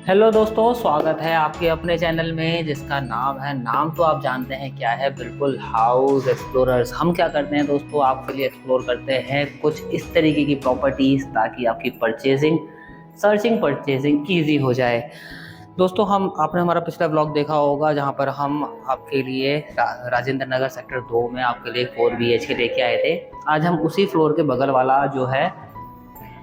Hello दोस्तों, स्वागत है आपके अपने चैनल में जिसका नाम तो आप जानते हैं क्या है। बिल्कुल, हाउस एक्सप्लोरर्स। हम क्या करते हैं दोस्तों, आपके लिए एक्सप्लोर करते हैं कुछ इस तरीके की प्रॉपर्टीज़ ताकि आपकी परचेजिंग ईजी हो जाए। दोस्तों, हम आपने हमारा पिछला ब्लॉग देखा होगा जहां पर हम आपके लिए राजेंद्र नगर सेक्टर 2 में आपके लिए 4 BHK लेके आए थे। आज हम उसी फ्लोर के बगल वाला जो है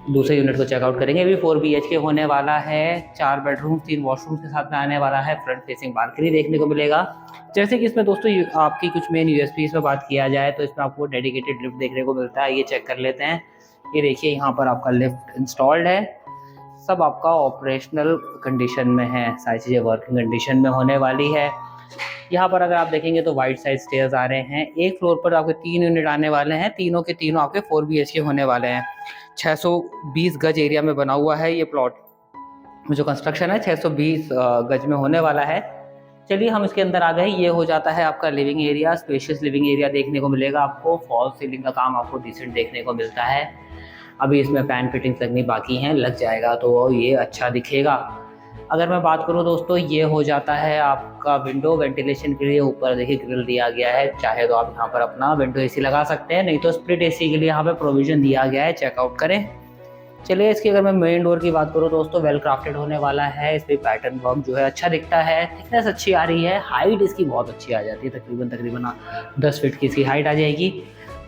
दूसरे यूनिट को चेकआउट करेंगे। भी 4 BHK होने वाला है, 4 बेडरूम 3 वॉशरूम के साथ में आने वाला है। फ्रंट फेसिंग बालकनी देखने को मिलेगा। जैसे कि इसमें दोस्तों आपकी कुछ मेन यूएसपी में बात किया जाए तो इसमें आपको डेडिकेटेड लिफ्ट देखने को मिलता है। ये चेक कर लेते हैं। ये देखिए, यहाँ पर आपका लिफ्ट इंस्टॉल्ड है। सब आपका ऑपरेशनल कंडीशन में है, सारी चीज़ें वर्किंग कंडीशन में होने वाली है। यहाँ पर अगर आप देखेंगे तो वाइड साइड स्टेयर्स आ रहे हैं। एक फ्लोर पर आपके 3 यूनिट आने वाले हैं, तीनों के तीनों आपके 4 BHK होने वाले हैं। 620 गज एरिया में बना हुआ है ये प्लॉट। जो कंस्ट्रक्शन है 620 गज में होने वाला है। चलिए हम इसके अंदर आ गए। ये हो जाता है आपका living area. Spacious living area देखने को मिलेगा आपको। फॉल सीलिंग का काम आपको डिसेंट देखने को मिलता है। अभी इसमें फैन फिटिंग्स लगनी बाकी हैं, लग जाएगा तो ये अच्छा दिखेगा। अगर मैं बात करूं दोस्तों, ये हो जाता है आपका विंडो वेंटिलेशन के लिए। ऊपर देखिए ग्रिल दिया गया है। चाहे तो आप यहाँ पर अपना विंडो एसी लगा सकते हैं, नहीं तो स्प्लिट एसी के लिए यहाँ पे प्रोविजन दिया गया है। चेकआउट करें। चलिए, इसकी अगर मैं मेन डोर की बात करूँ दोस्तों, वेल क्राफ्टेड होने वाला है। इस पर पैटर्न वर्क जो है अच्छा दिखता है। थिकनेस अच्छी आ रही है। हाइट इसकी बहुत अच्छी आ जाती है। तकरीबन 10 फीट की इसकी हाइट आ जाएगी।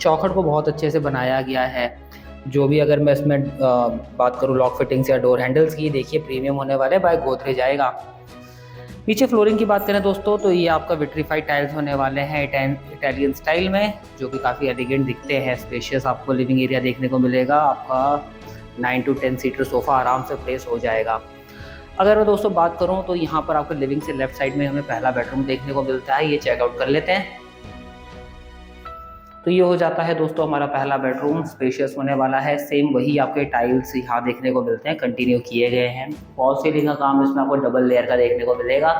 चौखट को बहुत अच्छे से बनाया गया है। जो भी अगर मैं इसमें बात करूँ लॉक फिटिंग्स या डोर हैंडल्स की, देखिए प्रीमियम होने वाले बाय गोदरेज आएगा। नीचे फ्लोरिंग की बात करें दोस्तों तो ये आपका विट्रीफाइड टाइल्स होने वाले हैं इटालियन स्टाइल में, जो कि काफ़ी एलिगेंट दिखते हैं। स्पेशियस आपको लिविंग एरिया देखने को मिलेगा। आपका 9 to 10 सीटर सोफ़ा आराम से प्लेस हो जाएगा। अगर मैं दोस्तों बात करूं तो यहाँ पर आपको लिविंग से लेफ्ट साइड में हमें पहला बेडरूम देखने को मिलता है। ये चेकआउट कर लेते हैं। तो ये हो जाता है दोस्तों हमारा पहला बेडरूम। स्पेशियस होने वाला है। सेम वही आपके टाइल्स यहाँ देखने को मिलते हैं, कंटिन्यू किए गए हैं। फॉल सीलिंग का काम इसमें आपको डबल लेयर का देखने को मिलेगा।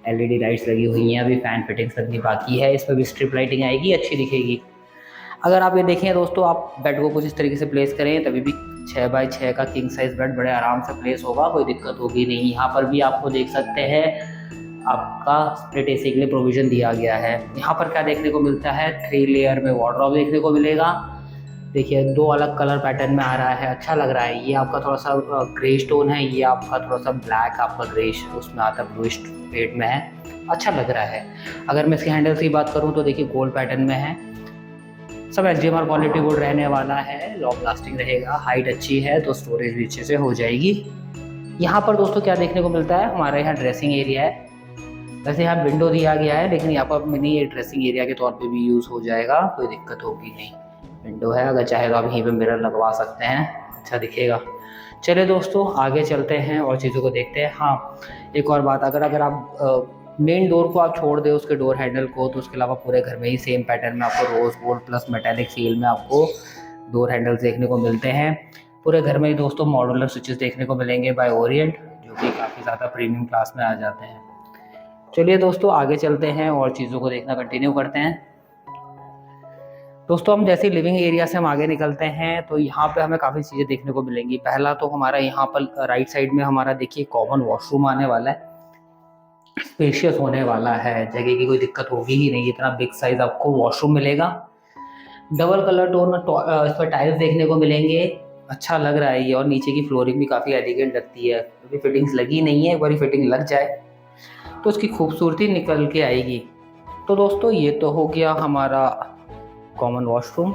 LED लाइट्स लगी हुई हैं। अभी फैन फिटिंग्स लगनी बाकी है। इसमें भी स्ट्रिप लाइटिंग आएगी, अच्छी दिखेगी। अगर आप ये देखें दोस्तों, आप बेड को कुछ इस तरीके से प्लेस करें तभी भी 6 बाई 6 का किंग साइज बेड बड़े आराम से प्लेस होगा, कोई दिक्कत होगी नहीं। यहाँ पर भी आपको देख सकते हैं आपका स्प्लिट एसी के लिए प्रोविजन दिया गया है। यहाँ पर क्या देखने को मिलता है, 3 लेयर में वार्डरोब देखने को मिलेगा। देखिए 2 अलग कलर पैटर्न में आ रहा है, अच्छा लग रहा है। ये आपका थोड़ा सा ग्रे स्टोन है, ये आपका थोड़ा सा ब्लैक आपका ग्रेश उसमें आता है, ब्लूइश शेड में है, अच्छा लग रहा है। अगर मैं इसके हैंडल्स की बात करूँ तो देखिए गोल्ड पैटर्न में है। सब HDMR क्वालिटी बोर्ड रहने वाला है। लॉन्ग लास्टिंग रहेगा। हाइट अच्छी है तो स्टोरेज भी अच्छे से हो जाएगी। यहाँ पर दोस्तों क्या देखने को मिलता है, हमारे यहाँ ड्रेसिंग एरिया है। वैसे यहाँ विंडो दिया गया है, लेकिन यहाँ पर मिनी ड्रेसिंग एरिया के तौर पे भी यूज़ हो जाएगा, कोई दिक्कत होगी नहीं। विंडो है, अगर चाहे तो आप यहीं पे मिरर लगवा सकते हैं, अच्छा दिखेगा। चलिए दोस्तों आगे चलते हैं और चीज़ों को देखते हैं। हाँ, एक और बात, अगर आप मेन डोर को आप छोड़ दें उसके डोर हैंडल को, तो उसके अलावा पूरे घर में ही सेम पैटर्न में आपको rose gold plus metallic feel में आपको डोर हैंडल्स देखने को मिलते हैं। पूरे घर में ही दोस्तों मॉड्यूलर स्विचेस देखने को मिलेंगे बाय ओरिएंट, जो कि काफ़ी ज़्यादा प्रीमियम क्लास में आ जाते हैं। चलिए दोस्तों आगे चलते हैं और चीज़ों को देखना कंटिन्यू करते हैं। दोस्तों हम जैसे लिविंग एरिया से हम आगे निकलते हैं तो यहाँ पे हमें काफ़ी चीज़ें देखने को मिलेंगी। पहला तो हमारा यहाँ पर राइट साइड में हमारा देखिए कॉमन वॉशरूम आने वाला है। स्पेशियस होने वाला है, जगह की कोई दिक्कत होगी ही नहीं। इतना बिग साइज आपको वॉशरूम मिलेगा। डबल कलर टोन इस पर टाइल्स देखने को मिलेंगे, अच्छा लग रहा है ये। और नीचे की फ्लोरिंग भी काफ़ी एलिगेंट लगती है। अभी फिटिंग्स लगी नहीं है, एक बार फिटिंग लग जाए तो उसकी खूबसूरती निकल के आएगी। तो दोस्तों ये तो हो गया हमारा कॉमन वॉशरूम।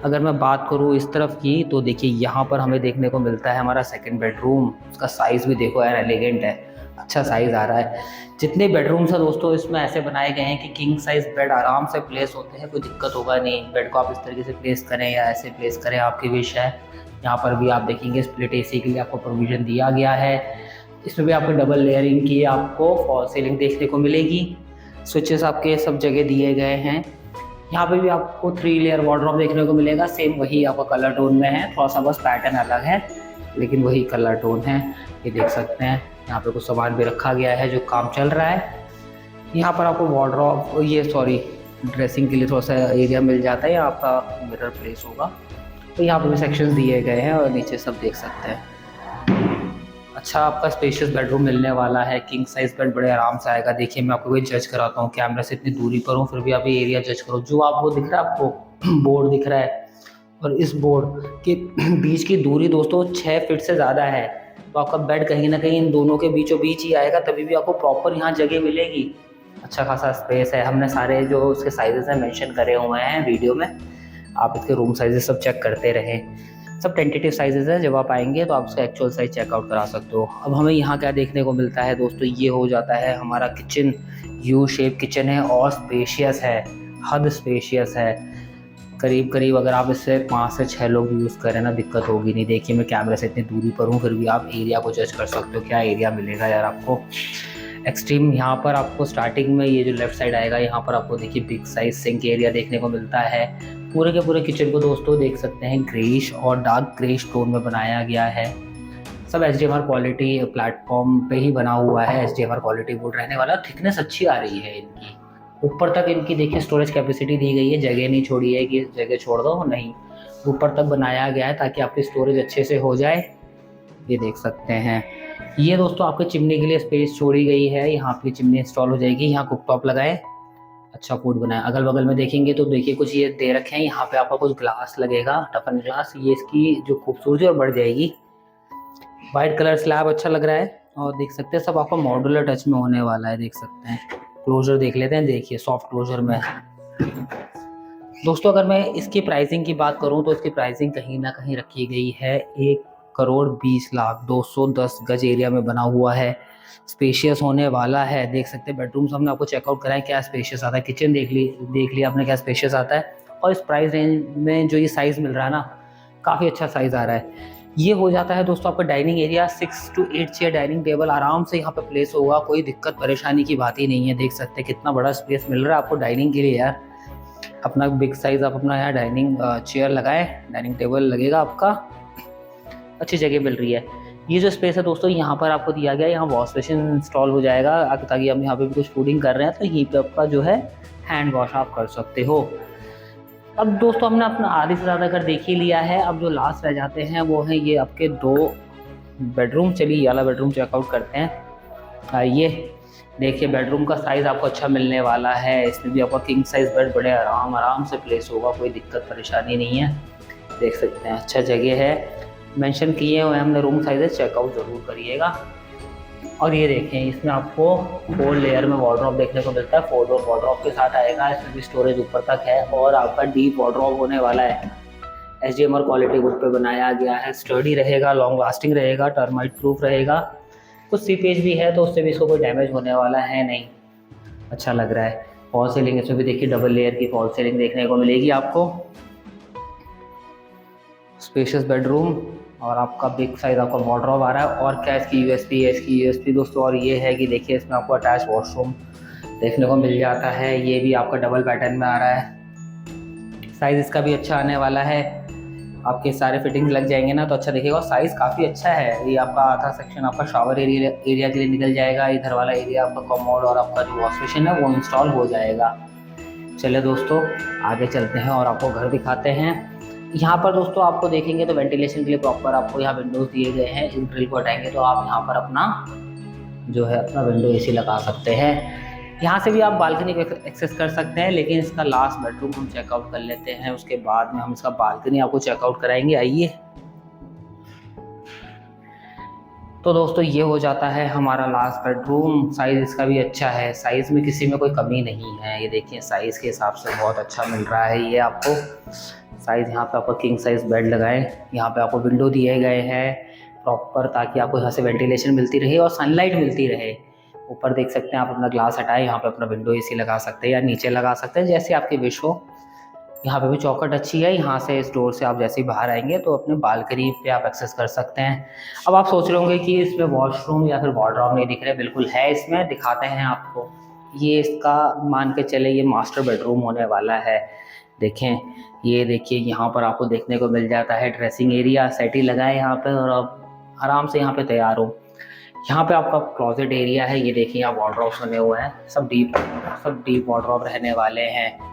अगर मैं बात करूँ इस तरफ की तो देखिए यहाँ पर हमें देखने को मिलता है हमारा सेकंड बेडरूम। उसका साइज़ भी देखो यार, एलिगेंट है, अच्छा साइज़ आ रहा है। जितने बेडरूम्स हैं दोस्तों इसमें ऐसे बनाए गए हैं कि किंग साइज़ बेड आराम से प्लेस होते हैं, कोई दिक्कत होगा नहीं। बेड को आप इस तरीके से प्लेस करें या ऐसे प्लेस करें, आपकी विश है। यहाँ पर भी आप देखेंगे स्प्लिट एसी के लिए आपको प्रोविज़न दिया गया है। इसमें भी आपको डबल लेयरिंग की आपको फॉल सीलिंग देखने को मिलेगी। स्विचेस आपके सब जगह दिए गए हैं। यहाँ पे भी आपको 3 लेयर वार्डरोब देखने को मिलेगा। सेम वही आपका कलर टोन में है, थोड़ा सा बस पैटर्न अलग है, लेकिन वही कलर टोन है। ये देख सकते हैं यहाँ पे कुछ सामान भी रखा गया है जो काम चल रहा है। यहाँ पर आपको वार्डरोब ड्रेसिंग के लिए थोड़ा सा एरिया मिल जाता है। यहाँ आपका मिरर प्लेस होगा। तो यहाँ पर भी सेक्शंस दिए गए हैं और नीचे सब देख सकते हैं। अच्छा आपका स्पेशियस बेडरूम मिलने वाला है। किंग साइज बेड बड़े आराम से आएगा। देखिए मैं आपको वही जज कराता हूँ, कैमरा से इतनी दूरी पर हूँ फिर भी आप ये एरिया जज करो। जो आपको दिख रहा है, आपको बोर्ड दिख रहा है और इस बोर्ड के बीच की दूरी दोस्तों 6 फीट से ज़्यादा है। तो आपका बेड कहीं ना कहीं इन दोनों के बीचों बीच ही आएगा, तभी भी आपको प्रॉपर यहाँ जगह मिलेगी। अच्छा खासा स्पेस है। हमने सारे जो उसके साइजेस हैं मेंशन करे हुए हैं वीडियो में, आप इसके रूम साइजेस सब चेक करते रहें। सब टेंटेटिव साइजेस है, जब आप आएंगे तो आप उसका एक्चुअल साइज चेकआउट करा सकते हो। अब हमें यहाँ क्या देखने को मिलता है दोस्तों, ये हो जाता है हमारा किचन। यू शेप किचन है और स्पेशियस है, हद स्पेशियस है। करीब करीब अगर आप इससे 5 से 6 लोग यूज़ करें ना, दिक्कत होगी नहीं। देखिए मैं कैमरे से इतनी दूरी पर हूँ फिर भी आप एरिया को जज कर सकते हो, क्या एरिया मिलेगा यार आपको एक्सट्रीम। यहाँ पर आपको स्टार्टिंग में ये जो लेफ्ट साइड आएगा, यहाँ पर आपको देखिए बिग साइज सिंक एरिया देखने को मिलता है। पूरे के पूरे किचन को दोस्तों देख सकते हैं ग्रेइश और डार्क ग्रेइश टोन में बनाया गया है। सब HDMR क्वालिटी प्लेटफॉर्म पे ही बना हुआ है। HDMR क्वालिटी वुड रहने वाला। थिकनेस अच्छी आ रही है इनकी। ऊपर तक इनकी देखिए स्टोरेज कैपेसिटी दी गई है, जगह नहीं छोड़ी है कि जगह छोड़ दो, नहीं, ऊपर तक बनाया गया है ताकि आपकी स्टोरेज अच्छे से हो जाए। ये देख सकते हैं। ये दोस्तों आपके चिमनी के लिए स्पेस छोड़ी गई है, यहाँ पे चिमनी इंस्टॉल हो जाएगी। यहाँ कुकटॉप लगाए, अच्छा फूड बनाया। अगल बगल में देखेंगे तो देखिए कुछ ये दे रखे हैं, यहाँ पे आपका कुछ ग्लास लगेगा, टफन ग्लास। ये इसकी जो खूबसूरती और बढ़ जाएगी। वाइट कलर स्लैब अच्छा लग रहा है और देख सकते हैं सब आपका मॉड्यूलर टच में होने वाला है। देख सकते हैं, क्लोजर देख लेते हैं। देखिए सॉफ्ट क्लोजर में दोस्तों। अगर मैं इसकी प्राइसिंग की बात करूं तो इसकी प्राइसिंग कहीं ना कहीं रखी गई है 1,20,00,000। 210 गज एरिया में बना हुआ है। स्पेशियस होने वाला है। देख सकते हैं बेडरूम्स हमने आपको चेकआउट कराया क्या स्पेशियस आता है। किचन देख लिया आपने क्या स्पेशियस आता है। और इस प्राइस रेंज में जो ये साइज़ मिल रहा है ना, काफ़ी अच्छा साइज़ आ रहा है। ये हो जाता है दोस्तों आपका dining area. 6 to 8 chair dining table आराम से यहाँ पे प्लेस होगा, कोई दिक्कत परेशानी की बात ही नहीं है। देख सकते हैं कितना बड़ा स्पेस मिल रहा है आपको डाइनिंग के लिए यार। अपना बिग साइज आप अपना यहाँ डाइनिंग चेयर लगाए, डाइनिंग टेबल लगेगा आपका, अच्छी जगह मिल रही है। ये जो स्पेस है दोस्तों यहाँ पर आपको दिया गया है, यहाँ वॉश बेसिन इंस्टॉल हो जाएगा ताकि हम यहाँ पे भी कुछ फूडिंग कर रहे हैं तो यहीं पे आपका जो है हैंड वॉश आप कर सकते हो। अब दोस्तों हमने अपना आधे से ज़्यादा घर देख ही लिया है। अब जो लास्ट रह जाते हैं वो हैं ये आपके 2 बेडरूम। चलिए ये वाला बेडरूम चेकआउट करते हैं। आइए देखिए बेडरूम का साइज़ आपको अच्छा मिलने वाला है। इसमें भी आपका किंग साइज़ बेड बड़े आराम से प्लेस होगा, कोई दिक्कत परेशानी नहीं है। देख सकते हैं अच्छा जगह है। मेंशन किए हुए हमने रूम साइजेस, चेकआउट ज़रूर करिएगा। और ये देखें इसमें आपको 4 लेयर में वार्डरोब देखने को मिलता है। 4 डोर वार्डरोब के साथ आएगा। इसमें भी स्टोरेज ऊपर तक है और आपका डीप वार्डरोब होने वाला है। HDMR क्वालिटी वुड पे बनाया गया है। स्टर्डी रहेगा, लॉन्ग लास्टिंग रहेगा, टर्माइट प्रूफ रहेगा। कुछ सीपेज भी है तो उससे भी इसको कोई डैमेज होने वाला है नहीं। अच्छा लग रहा है। फॉल सीलिंग इसमें भी देखिए डबल लेयर की फॉल सीलिंग देखने को मिलेगी आपको। स्पेशियस बेडरूम और आपका बिग साइज आपका वार्डरोब आ रहा है। और क्या इसकी यूएसपी दोस्तों और ये है कि देखिए इसमें आपको अटैच वॉशरूम देखने को मिल जाता है। ये भी आपका डबल पैटर्न में आ रहा है। साइज़ इसका भी अच्छा आने वाला है। आपके सारे फिटिंग्स लग जाएंगे ना तो अच्छा दिखेगा। और साइज़ काफ़ी अच्छा है। ये आपका आधा सेक्शन आपका शावर एरिया के लिए निकल जाएगा। इधर वाला एरिया आपका कमोड और आपका जो वॉश बेसिन है वो इंस्टॉल हो जाएगा। चलिए दोस्तों आगे चलते हैं और आपको घर दिखाते हैं। यहाँ पर दोस्तों आपको देखेंगे तो वेंटिलेशन के लिए प्रॉपर आपको यहाँ विंडोज़ दिए गए हैं। इस ग्रिल को हटाएंगे तो आप यहाँ पर अपना जो है अपना विंडो AC लगा सकते हैं। यहाँ से भी आप बालकनी को एक्सेस कर सकते हैं, लेकिन इसका लास्ट बेडरूम हम चेकआउट कर लेते हैं, उसके बाद में हम इसका बालकनी आपको चेकआउट कराएंगे। आइए। तो दोस्तों ये हो जाता है हमारा लास्ट बेडरूम। साइज़ इसका भी अच्छा है, साइज़ में किसी में कोई कमी नहीं है। ये देखिए साइज़ के हिसाब से बहुत अच्छा मिल रहा है ये आपको साइज़। यहाँ पे आपको किंग साइज़ बेड लगाए, यहाँ पे आपको विंडो दिए गए हैं प्रॉपर ताकि आपको यहाँ से वेंटिलेशन मिलती रहे और सनलाइट मिलती रहे। ऊपर देख सकते हैं आप अपना ग्लास हटाए, यहाँ पे अपना विंडो AC लगा सकते हैं या नीचे लगा सकते हैं जैसे आपकी विश हो। यहाँ पे भी चौखट अच्छी है। यहाँ से इस डोर से आप जैसे ही बाहर आएंगे तो अपने बालकनी पे आप एक्सेस कर सकते हैं। अब आप सोच रहे होंगे कि इसमें वॉशरूम या फिर वार्डरोब नहीं दिख रहे, बिल्कुल है, इसमें दिखाते हैं आपको। ये इसका मान के चले ये मास्टर बेडरूम होने वाला है। देखें ये देखिए यहाँ पर आपको देखने को मिल जाता है ड्रेसिंग एरिया। सेटी लगाए यहाँ पे और आप आराम से यहाँ पे तैयार हो। यहाँ पे आपका क्लोजेट एरिया है। ये देखिए यहाँ वार्डरोब्स बने हुए हैं, सब डीप वार्डरोब रहने वाले हैं।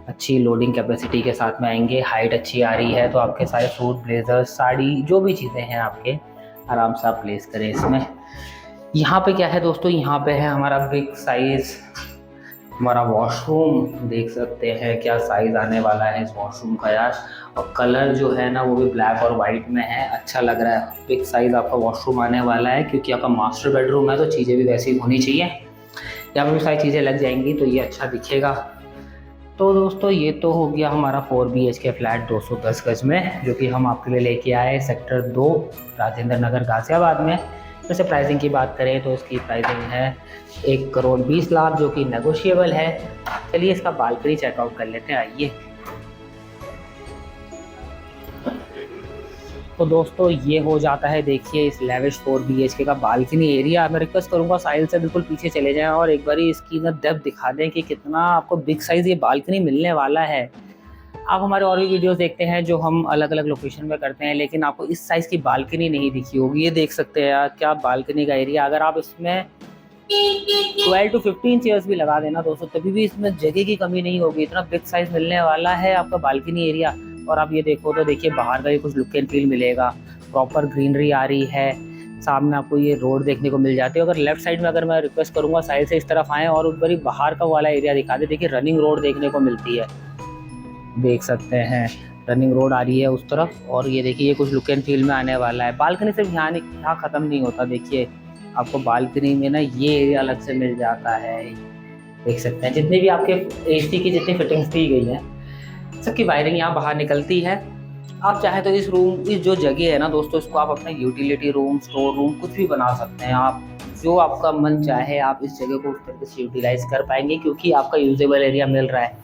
अच्छी लोडिंग कैपेसिटी के साथ में आएंगे। हाइट अच्छी आ रही है तो आपके सारे सूट, ब्लेजर, साड़ी जो भी चीज़ें हैं आपके आराम से आप प्लेस करें इसमें। यहाँ पे क्या है दोस्तों, यहाँ पे है हमारा बिग साइज हमारा वॉशरूम। देख सकते हैं क्या साइज़ आने वाला है इस वॉशरूम का यार। और कलर जो है ना वो भी ब्लैक और वाइट में है, अच्छा लग रहा है। बिग साइज़ आपका वॉशरूम आने वाला है, क्योंकि आपका मास्टर बेडरूम है तो चीज़ें भी वैसी होनी चाहिए। यहाँ पर भी सारी चीज़ें लग जाएंगी तो ये अच्छा दिखेगा। तो दोस्तों ये तो हो गया हमारा 4 BHK फ्लैट 210 गज में, जो कि हम आपके लिए लेके आए सेक्टर 2 राजेंद्र नगर गाज़ियाबाद में। वैसे प्राइसिंग की बात करें तो इसकी प्राइसिंग है 1,20,00,000, जो कि नेगोशिएबल है। चलिए इसका बालकनी चेकआउट कर लेते हैं, आइए। तो दोस्तों ये हो जाता है, देखिए इस लेविश 4 BHK का बालकनी एरिया। मैं रिक्वेस्ट करूंगा साइड से बिल्कुल पीछे चले जाएं और एक बार इसकी ना डेप्थ दिखा दें कि कितना आपको बिग साइज़ ये बालकनी मिलने वाला है। आप हमारे और भी वीडियोस देखते हैं जो हम अलग अलग लोकेशन में करते हैं, लेकिन आपको इस साइज़ की बालकनी नहीं दिखी होगी। ये देख सकते हैं यार क्या बालकनी का एरिया। अगर आप इसमें 12 to 15 चेयर्स भी लगा देना दोस्तों, तभी भी इसमें जगह की कमी नहीं होगी। इतना बिग साइज मिलने वाला है आपका बालकनी एरिया। और आप ये देखो तो देखिए बाहर का भी कुछ लुक एंड फील मिलेगा। प्रॉपर ग्रीनरी आ रही है, सामने आपको ये रोड देखने को मिल जाती है। अगर लेफ्ट साइड में अगर मैं रिक्वेस्ट करूँगा साइड से इस तरफ आएँ और उस बार बाहर का वाला एरिया दिखा दे। देखिए रनिंग रोड देखने को मिलती है, देख सकते हैं रनिंग रोड आ रही है उस तरफ। और ये देखिए ये कुछ लुक एंड फील में आने वाला है। बालकनी सिर्फ यहाँ ख़त्म नहीं होता, देखिए आपको बालकनी में ना ये एरिया अलग से मिल जाता है। देख सकते हैं जितनी भी आपके AC की जितनी फिटिंग्स दी गई है सबकी वायरिंग यहाँ बाहर निकलती है। आप चाहे तो इस जो जगह है ना दोस्तों, इसको आप अपना यूटिलिटी रूम, स्टोर रूम कुछ भी बना सकते हैं। आप जो आपका मन चाहे आप इस जगह को उस तरीके से यूटिलाइज कर पाएंगे, क्योंकि आपका यूजेबल एरिया मिल रहा है।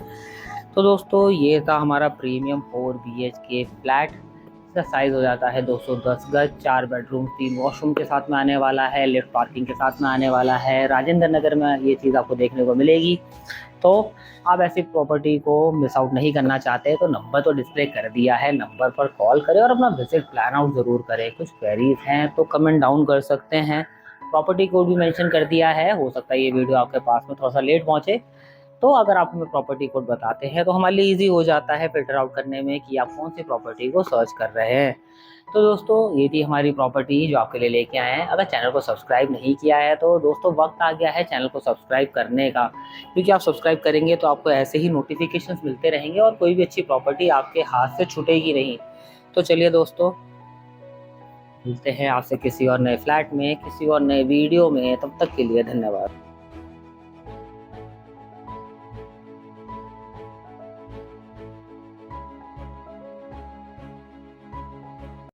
तो दोस्तों ये था हमारा प्रीमियम 4 BHK फ्लैट। इसका साइज़ हो जाता है 210 गज, 4 बेडरूम 3 वॉशरूम के साथ में आने वाला है, लिफ्ट पार्किंग के साथ में आने वाला है। राजेंद्र नगर में ये चीज़ आपको देखने को मिलेगी। तो आप ऐसी प्रॉपर्टी को मिस आउट नहीं करना चाहते तो नंबर तो डिस्प्ले कर दिया है, नंबर पर कॉल करें और अपना विजिट प्लान आउट ज़रूर करें। कुछ क्वेरीज हैं तो कमेंट डाउन कर सकते हैं। प्रॉपर्टी कोड भी मेंशन कर दिया है। हो सकता है ये वीडियो आपके पास में थोड़ा सा लेट पहुँचे, तो अगर आप हमें प्रॉपर्टी कोड बताते हैं तो हमारे लिए इजी हो जाता है फिल्टर आउट करने में कि आप कौन सी प्रॉपर्टी को सर्च कर रहे हैं। तो दोस्तों ये थी हमारी प्रॉपर्टी जो आपके लिए लेके आए हैं। अगर चैनल को सब्सक्राइब नहीं किया है तो दोस्तों वक्त आ गया है चैनल को सब्सक्राइब करने का, क्योंकि आप सब्सक्राइब करेंगे तो आपको ऐसे ही नोटिफिकेशंस मिलते रहेंगे और कोई भी अच्छी प्रॉपर्टी आपके हाथ से छूटेगी नहीं। तो चलिए दोस्तों मिलते हैं आपसे किसी और नए फ्लैट में, किसी और नए वीडियो में। तब तक के लिए धन्यवाद।